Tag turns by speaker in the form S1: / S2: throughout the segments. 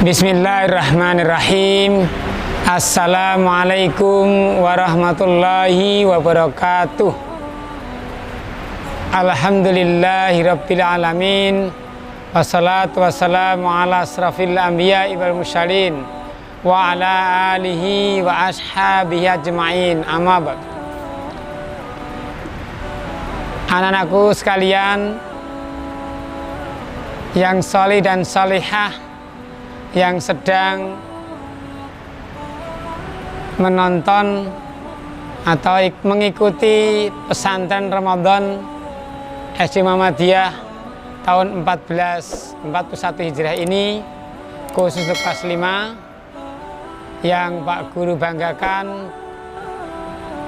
S1: Bismillahirrahmanirrahim. Assalamualaikum warahmatullahi wabarakatuh. Alhamdulillahirabbil alamin. Wassalatu wassalamu ala asrafil anbiya'i wal mursalin wa ala alihi wa ashabihi ajma'in. Amma ba'd. Anak-anakku sekalian yang salih dan salihah, yang sedang menonton atau mengikuti pesantren Ramadan SD Muhammadiyah tahun 1441 Hijriah ini, khusus untuk kelas 5 yang Pak Guru banggakan,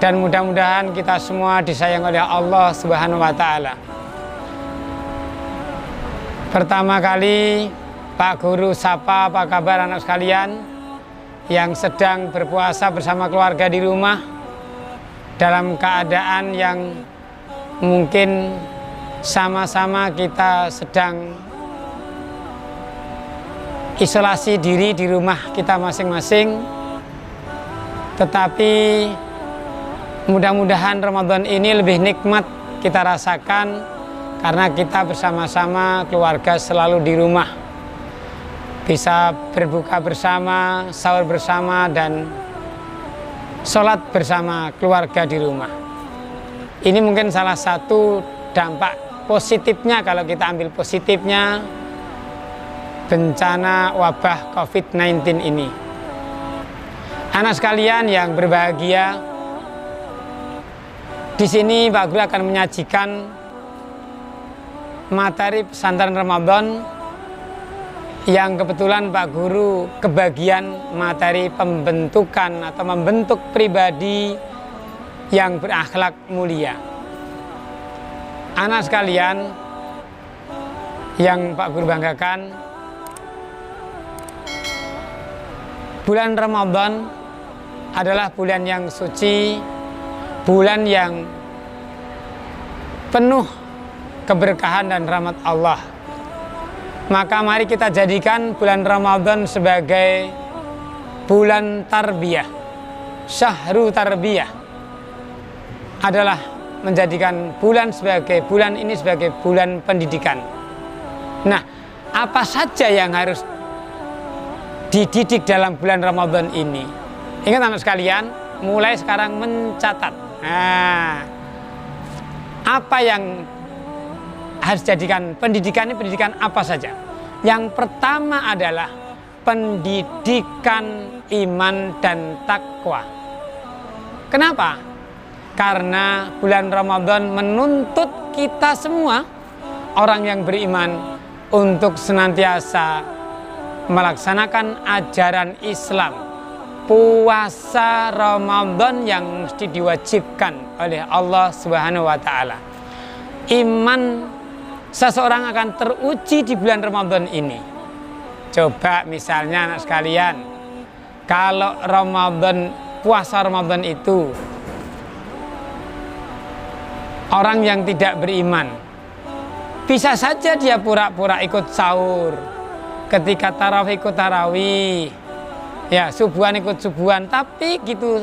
S1: dan mudah-mudahan kita semua disayang oleh Allah Subhanahu wa Ta'ala. Pertama kali Pak Guru sapa, apa kabar anak sekalian yang sedang berpuasa bersama keluarga di rumah dalam keadaan yang mungkin sama-sama kita sedang isolasi diri di rumah kita masing-masing. Tetapi mudah-mudahan Ramadan ini lebih nikmat kita rasakan karena kita bersama-sama keluarga selalu di rumah, bisa berbuka bersama, sahur bersama, dan sholat bersama keluarga di rumah. Ini mungkin salah satu dampak positifnya, kalau kita ambil positifnya, bencana wabah COVID-19 ini. Anak sekalian yang berbahagia, di sini Pak Guru akan menyajikan materi pesantren Ramadan yang kebetulan Pak Guru kebagian materi pembentukan atau membentuk pribadi yang berakhlak mulia. Anak sekalian yang Pak Guru banggakan, bulan Ramadan adalah bulan yang suci, bulan yang penuh keberkahan dan rahmat Allah. Maka mari kita jadikan bulan Ramadan sebagai bulan tarbiyah. Syahrul tarbiyah adalah menjadikan bulan ini sebagai bulan pendidikan. Nah, apa saja yang harus dididik dalam bulan Ramadan ini? Ingat anak sekalian, mulai sekarang mencatat. Nah, apa yang harus jadikan pendidikan ini, pendidikan apa saja? Yang pertama adalah pendidikan iman dan takwa. Kenapa? Karena bulan Ramadan menuntut kita semua, orang yang beriman, untuk senantiasa melaksanakan ajaran Islam. Puasa Ramadan yang mesti diwajibkan oleh Allah Subhanahu wa Ta'ala. Iman seseorang akan teruji di bulan Ramadan ini. Coba misalnya anak sekalian, kalau puasa Ramadan itu orang yang tidak beriman, bisa saja dia pura-pura ikut sahur, ketika tarawih ikut tarawih, ya subuhan ikut subuhan, tapi gitu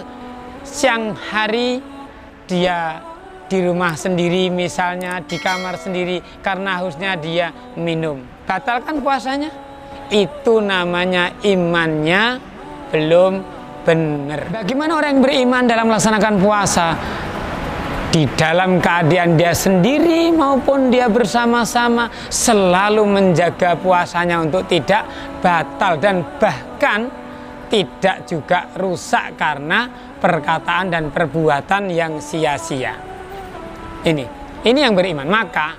S1: siang hari dia di rumah sendiri, misalnya di kamar sendiri, karena hausnya dia minum. Batalkan puasanya? Itu namanya imannya belum benar. Bagaimana orang yang beriman dalam melaksanakan puasa? Di dalam keadaan dia sendiri maupun dia bersama-sama selalu menjaga puasanya untuk tidak batal dan bahkan tidak juga rusak karena perkataan dan perbuatan yang sia-sia. Ini yang beriman. Maka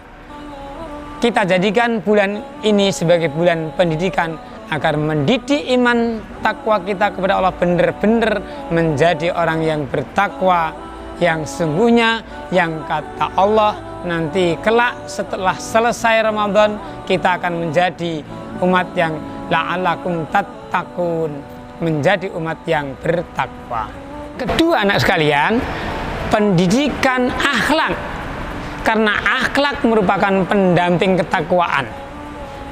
S1: kita jadikan bulan ini sebagai bulan pendidikan agar mendidik iman takwa kita kepada Allah benar-benar menjadi orang yang bertakwa, yang sungguhnya, yang kata Allah nanti kelak setelah selesai Ramadan kita akan menjadi umat yang la'allakum tattaqun, menjadi umat yang bertakwa. Kedua anak sekalian, pendidikan akhlak, karena akhlak merupakan pendamping ketakwaan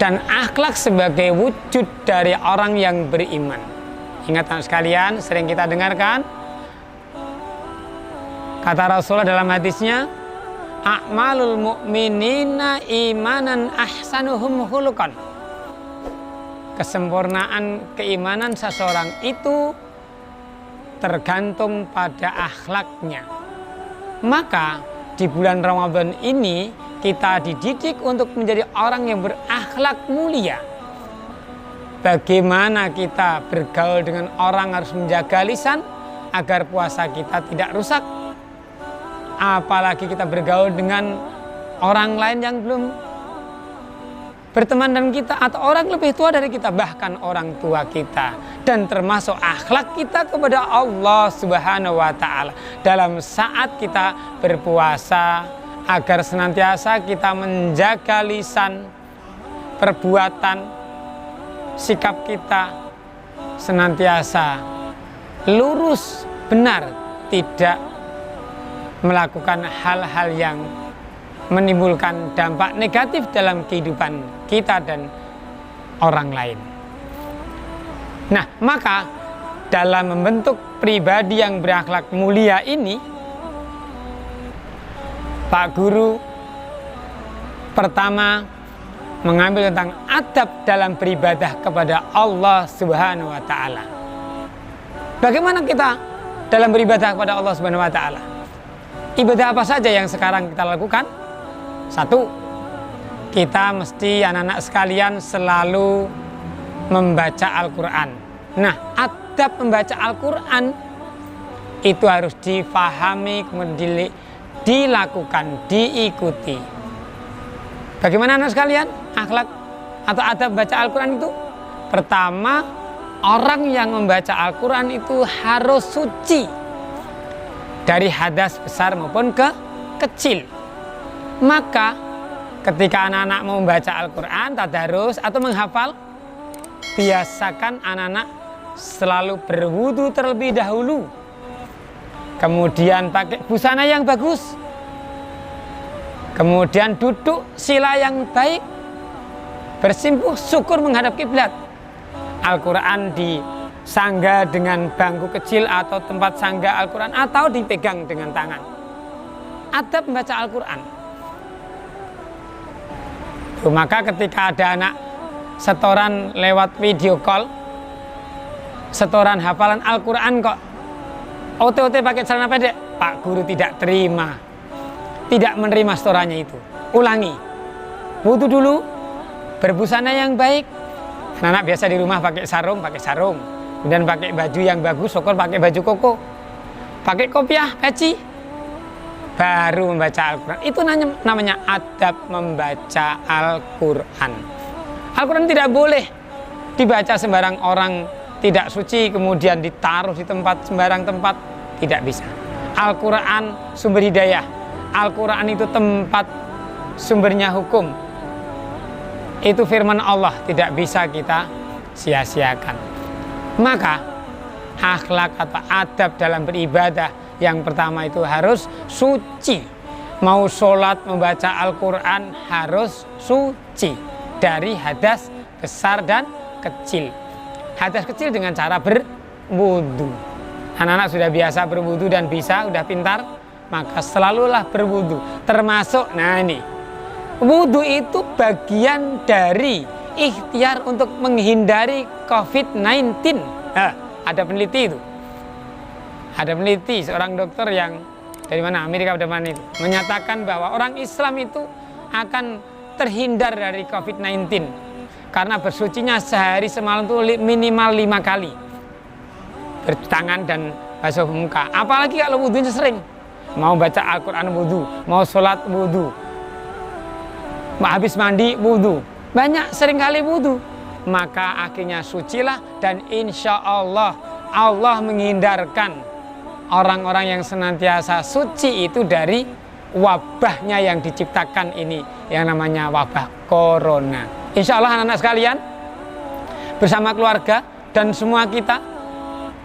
S1: dan akhlak sebagai wujud dari orang yang beriman. Ingat anak sekalian, sering kita dengarkan kata Rasulullah dalam hadisnya, a'malul mu'minina imanan ahsanuhum khuluqan. Kesempurnaan keimanan seseorang itu tergantung pada akhlaknya. Maka di bulan Ramadan ini kita dididik untuk menjadi orang yang berakhlak mulia. Bagaimana kita bergaul dengan orang, harus menjaga lisan agar puasa kita tidak rusak. Apalagi kita bergaul dengan orang lain yang belum berteman dengan kita atau orang lebih tua dari kita, bahkan orang tua kita. Dan termasuk akhlak kita kepada Allah Subhanahu wa ta'ala dalam saat kita berpuasa, agar senantiasa kita menjaga lisan, perbuatan, sikap kita senantiasa lurus, benar, tidak melakukan hal-hal yang menimbulkan dampak negatif dalam kehidupan kita dan orang lain. Nah, maka dalam membentuk pribadi yang berakhlak mulia ini, Pak Guru pertama mengambil tentang adab dalam beribadah kepada Allah Subhanahu wa ta'ala. Bagaimana kita dalam beribadah kepada Allah Subhanahu wa ta'ala? Ibadah apa saja yang sekarang kita lakukan? Satu, kita mesti anak-anak sekalian selalu membaca Al-Quran. Nah, adab membaca Al-Quran itu harus difahami, kemudian dilakukan, diikuti. Bagaimana anak sekalian akhlak atau adab baca Al-Quran itu? Pertama, orang yang membaca Al-Quran itu harus suci dari hadas besar maupun kecil. Maka ketika anak-anak mau membaca Al-Quran, tadarus atau menghafal, biasakan anak-anak selalu berwudu terlebih dahulu, kemudian pakai busana yang bagus, kemudian duduk sila yang baik, bersimpuh syukur menghadap kiblat. Al-Quran disangga dengan bangku kecil atau tempat sangga Al-Quran, atau dipegang dengan tangan. Adab membaca Al-Quran. Maka ketika ada anak setoran lewat video call, setoran hafalan Al-Quran kok OT-OT pakai celana pendek, Pak Guru tidak terima, tidak menerima setorannya itu. Ulangi, wudu dulu, berbusana yang baik. Anak biasa di rumah pakai sarung, kemudian pakai baju yang bagus, syukur pakai baju koko, pakai kopiah, peci, baru membaca Al-Quran. Itu namanya adab membaca Al-Quran. Al-Quran tidak boleh dibaca sembarang orang, tidak suci kemudian ditaruh di tempat sembarang tempat, tidak bisa. Al-Quran sumber hidayah, Al-Quran itu tempat sumbernya hukum. Itu firman Allah, tidak bisa kita sia-siakan. Maka akhlak atau adab dalam beribadah yang pertama itu harus suci. Mau sholat, membaca Al-Quran harus suci dari hadas besar dan kecil. Hadas kecil dengan cara berwudu. Anak-anak sudah biasa berwudu dan bisa, sudah pintar, maka selalulah berwudu. Termasuk, nah ini, wudu itu bagian dari ikhtiar untuk menghindari COVID-19. Nah, ada peneliti itu. Ada peneliti, seorang dokter yang dari mana, Amerika pada mana itu, menyatakan bahwa orang Islam itu akan terhindar dari COVID-19 karena bersucinya sehari semalam itu minimal 5 kali bertangan dan basuh muka. Apalagi kalau wudunya sering, mau baca Al-Quran wudu, mau sholat wudu, habis mandi wudu, banyak sering kali wudu. maka akhirnya sucilah, dan insya Allah Allah menghindarkan orang-orang yang senantiasa suci itu dari wabahnya yang diciptakan ini, yang namanya wabah corona. Insya Allah anak-anak sekalian, bersama keluarga dan semua kita,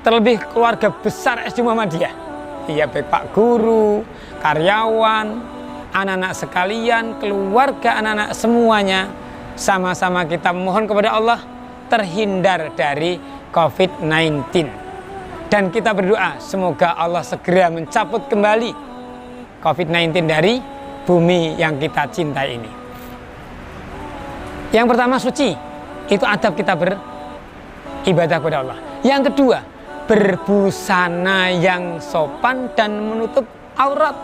S1: terlebih keluarga besar SD Muhammadiyah, iya, baik Pak Guru, karyawan, anak-anak sekalian, keluarga anak-anak semuanya, sama-sama kita mohon kepada Allah terhindar dari COVID-19. Dan kita berdoa semoga Allah segera mencabut kembali COVID-19 dari bumi yang kita cintai ini. Yang pertama, suci, itu adab kita beribadah kepada Allah. Yang kedua, berbusana yang sopan dan menutup aurat.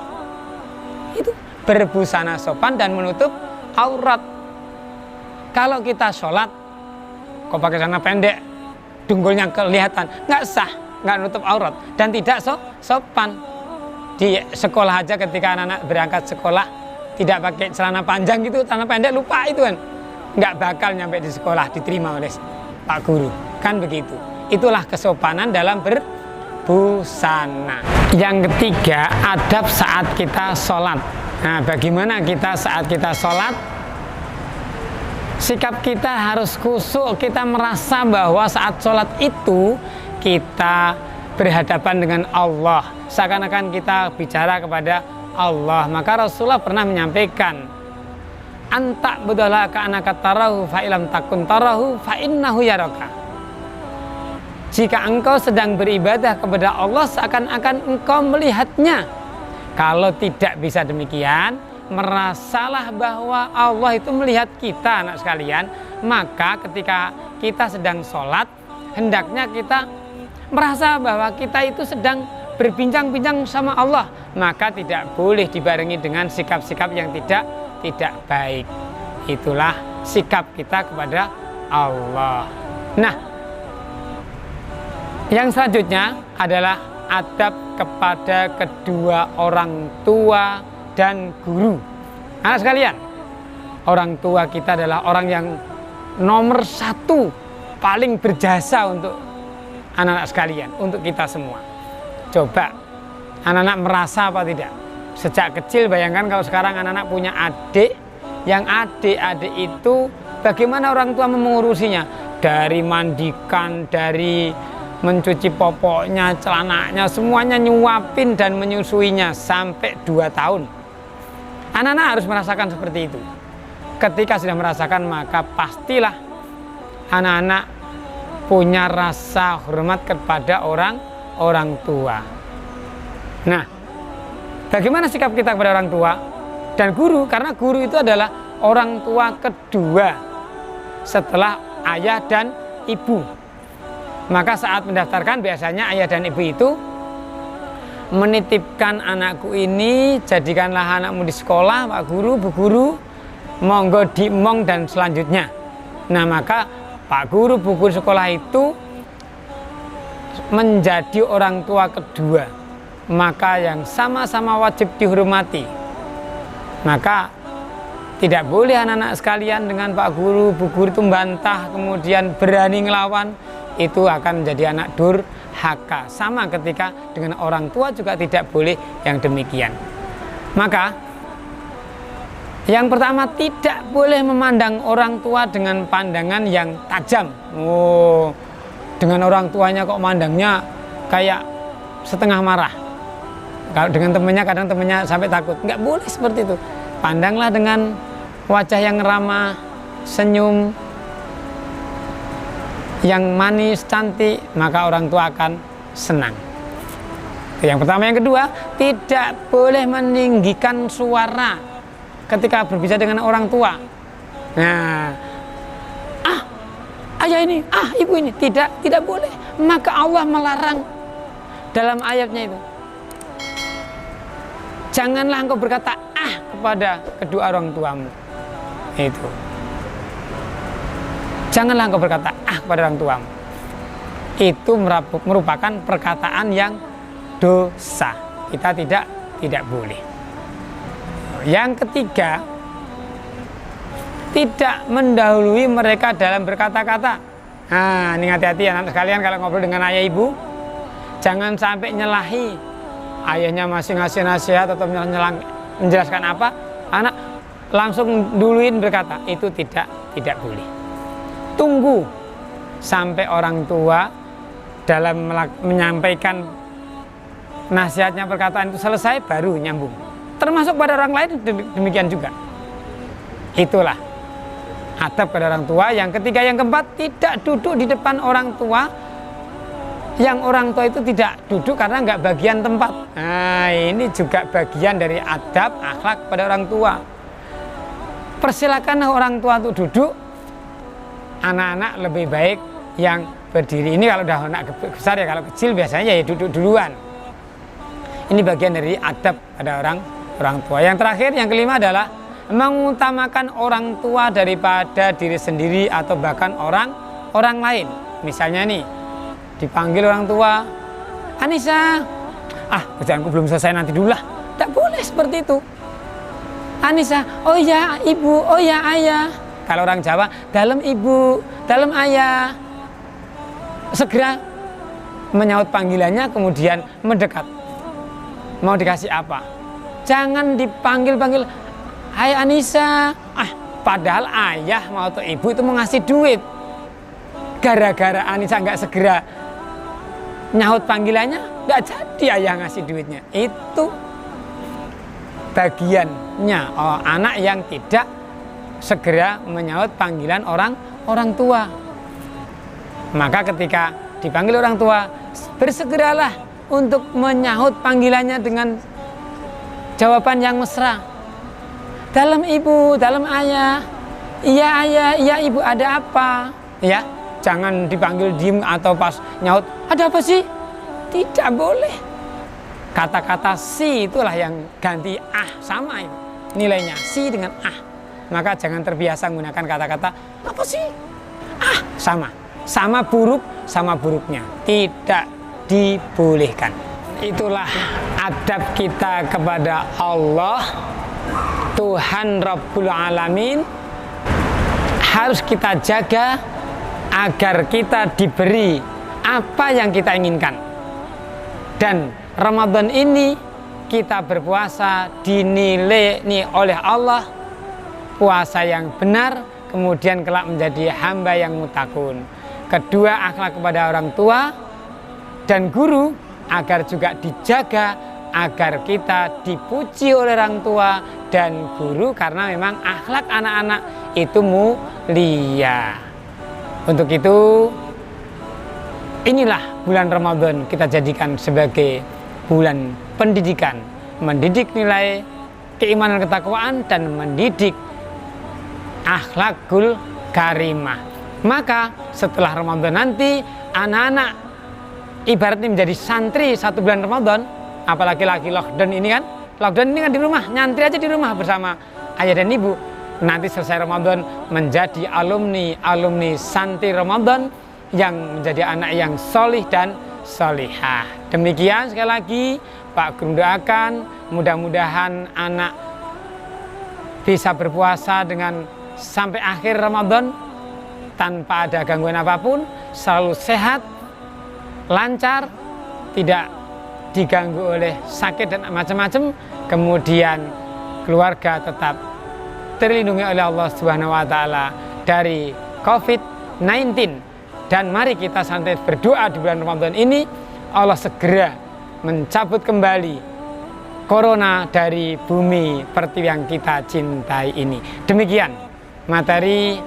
S1: Itu berbusana sopan dan menutup aurat. Kalau kita sholat kok pakai celana pendek, dunggulnya kelihatan, nggak sah, nggak nutup aurat, dan tidak sopan. Di sekolah aja ketika anak-anak berangkat sekolah tidak pakai celana panjang gitu, celana pendek, lupa itu kan, nggak bakal nyampe di sekolah diterima oleh Pak Guru, kan begitu. Itulah kesopanan dalam berbusana. Yang ketiga, adab saat kita sholat. Nah, bagaimana kita saat kita sholat? Sikap kita harus khusyuk, kita merasa bahwa saat sholat itu kita berhadapan dengan Allah, seakan-akan kita bicara kepada Allah. Maka Rasulullah pernah menyampaikan, antak budalah ka anaka tarahu fa ilam takun tarahu fa innahu yaraka. Jika engkau sedang beribadah kepada Allah, seakan-akan engkau melihatnya. Kalau tidak bisa demikian, merasalah bahwa Allah itu melihat kita, anak sekalian. Maka ketika kita sedang sholat, hendaknya kita merasa bahwa kita itu sedang berbincang-bincang sama Allah. Maka tidak boleh dibarengi dengan sikap-sikap yang tidak baik. Itulah sikap kita kepada Allah. Nah, yang selanjutnya adalah adab kepada kedua orang tua dan guru. Anak sekalian, orang tua kita adalah orang yang nomor satu paling berjasa untuk anak-anak sekalian, untuk kita semua. Coba anak-anak merasa apa tidak? Sejak kecil, bayangkan kalau sekarang anak-anak punya adik, yang adik-adik itu bagaimana orang tua mengurusinya? Dari mandikan, dari mencuci popoknya, celananya, semuanya nyuapin dan menyusuinya sampai 2 tahun. Anak-anak harus merasakan seperti itu. Ketika sudah merasakan, maka pastilah anak-anak punya rasa hormat kepada orang tua. Nah, bagaimana sikap kita kepada orang tua dan guru? Karena guru itu adalah orang tua kedua setelah ayah dan ibu. Maka saat mendaftarkan, biasanya ayah dan ibu itu menitipkan, anakku ini jadikanlah anakmu di sekolah, Pak Guru, Bu Guru, monggo dimong dan selanjutnya. Nah, maka Pak Guru, Bu Guru sekolah itu menjadi orang tua kedua, maka yang sama-sama wajib dihormati. Maka tidak boleh anak-anak sekalian dengan Pak Guru, Bu Guru itu membantah, kemudian berani ngelawan, itu akan menjadi anak durhaka. Sama ketika dengan orang tua juga tidak boleh yang demikian. Maka yang pertama, tidak boleh memandang orang tua dengan pandangan yang tajam. Oh, dengan orang tuanya kok mandangnya kayak setengah marah. Kalau dengan temannya, kadang temannya sampai takut. Nggak boleh seperti itu. Pandanglah dengan wajah yang ramah, senyum yang manis, cantik, maka orang tua akan senang. Yang pertama. Yang kedua, tidak boleh meninggikan suara ketika berbicara dengan orang tua. Nah, ayah ini, ibu ini, tidak boleh. Maka Allah melarang dalam ayatnya itu. Janganlah engkau berkata kepada kedua orang tuamu. Itu. Janganlah engkau berkata kepada orang tuamu. Itu merupakan perkataan yang dosa. Kita tidak boleh. Yang ketiga, tidak mendahului mereka dalam berkata-kkata. Nah, ini hati-hati ya anak sekalian, kalau ngobrol dengan ayah ibu, jangan sampai nyelahi. Ayahnya masih ngasih nasihat atau menjelaskan apa, anak langsung duluin berkata, itu tidak boleh. Tunggu sampai orang tua dalam menyampaikan nasihatnya, perkataan itu selesai, baru nyambung. Termasuk pada orang lain demikian juga. Itulah adab pada orang tua. Yang ketiga, yang keempat, tidak duduk di depan orang tua. Yang orang tua itu tidak duduk karena nggak bagian tempat. Nah, ini juga bagian dari adab akhlak pada orang tua. Persilakan orang tua untuk duduk. Anak-anak lebih baik yang berdiri. Ini kalau udah anak besar ya, kalau kecil biasanya ya duduk duluan. Ini bagian dari adab pada orang tua. Yang terakhir, yang kelima adalah mengutamakan orang tua daripada diri sendiri atau bahkan orang lain. Misalnya nih, dipanggil orang tua, Anissa, kerjaanku belum selesai, nanti dulu lah. Tak boleh seperti itu. Anissa, oh ya ibu, oh ya ayah. Kalau orang Jawa, dalam ibu, dalam ayah. Segera menyaut panggilannya, kemudian mendekat. Mau dikasih apa? Jangan dipanggil-panggil, hai Anissa. Padahal ayah mau atau ibu itu mau ngasih duit. Gara-gara Anissa nggak segera nyaut panggilannya, nggak jadi ayah ngasih duitnya. Itu bagiannya anak yang tidak segera menyaut panggilan orang tua. Maka ketika dipanggil orang tua, bersegeralah untuk menyahut panggilannya dengan jawaban yang mesra. Dalam ibu, dalam ayah, iya ayah, iya ibu, ada apa? Ya, jangan dipanggil diem atau pas nyaut, ada apa sih? Tidak boleh. Kata-kata si itulah yang ganti sama itu nilainya, si dengan Maka jangan terbiasa menggunakan kata-kata apa sih? Sama buruk, sama buruknya. Tidak dibolehkan. Itulah adab kita kepada Allah, Tuhan Rabbul Alamin. Harus kita jaga agar kita diberi apa yang kita inginkan. Dan Ramadan ini kita berpuasa dinilai oleh Allah puasa yang benar, kemudian kelak menjadi hamba yang mutakun. Kedua, akhlak kepada orang tua dan guru agar juga dijaga agar kita dipuji oleh orang tua dan guru, karena memang akhlak anak-anak itu mulia. Untuk itu, inilah bulan Ramadan kita jadikan sebagai bulan pendidikan, mendidik nilai keimanan ketakwaan dan mendidik akhlakul karimah. Maka setelah Ramadan nanti anak-anak ibaratnya menjadi santri 1 bulan Ramadan, apalagi lagi lockdown ini kan. Lockdown ini kan di rumah, nyantri aja di rumah bersama ayah dan ibu. Nanti selesai Ramadan menjadi alumni santri Ramadan yang menjadi anak yang solih dan solihah. Demikian sekali lagi Pak Guru doakan mudah-mudahan anak bisa berpuasa dengan sampai akhir Ramadan tanpa ada gangguan apapun, selalu sehat, lancar, tidak diganggu oleh sakit dan macam-macam, kemudian keluarga tetap terlindungi oleh Allah Subhanahu wa taala dari COVID-19. Dan mari kita santai berdoa di bulan Ramadan ini, Allah segera mencabut kembali corona dari bumi pertiwi yang kita cintai ini. Demikian materi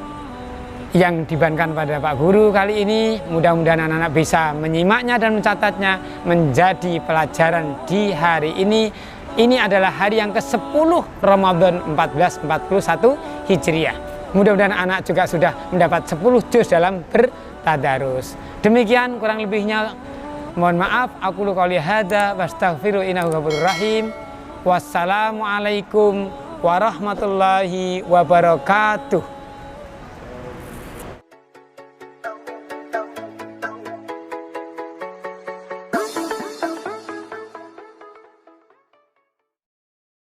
S1: yang dibawakan pada Pak Guru kali ini. Mudah-mudahan anak-anak bisa menyimaknya dan mencatatnya menjadi pelajaran di hari ini. Ini adalah hari yang ke-10 Ramadan 1441 Hijriah. Mudah-mudahan anak juga sudah mendapat 10 juz dalam bertadarus. Demikian kurang lebihnya, mohon maaf. Aku qouli hadza wastaghfiru innahu ghafurur rahim. Wassalamualaikum warahmatullahi wabarakatuh.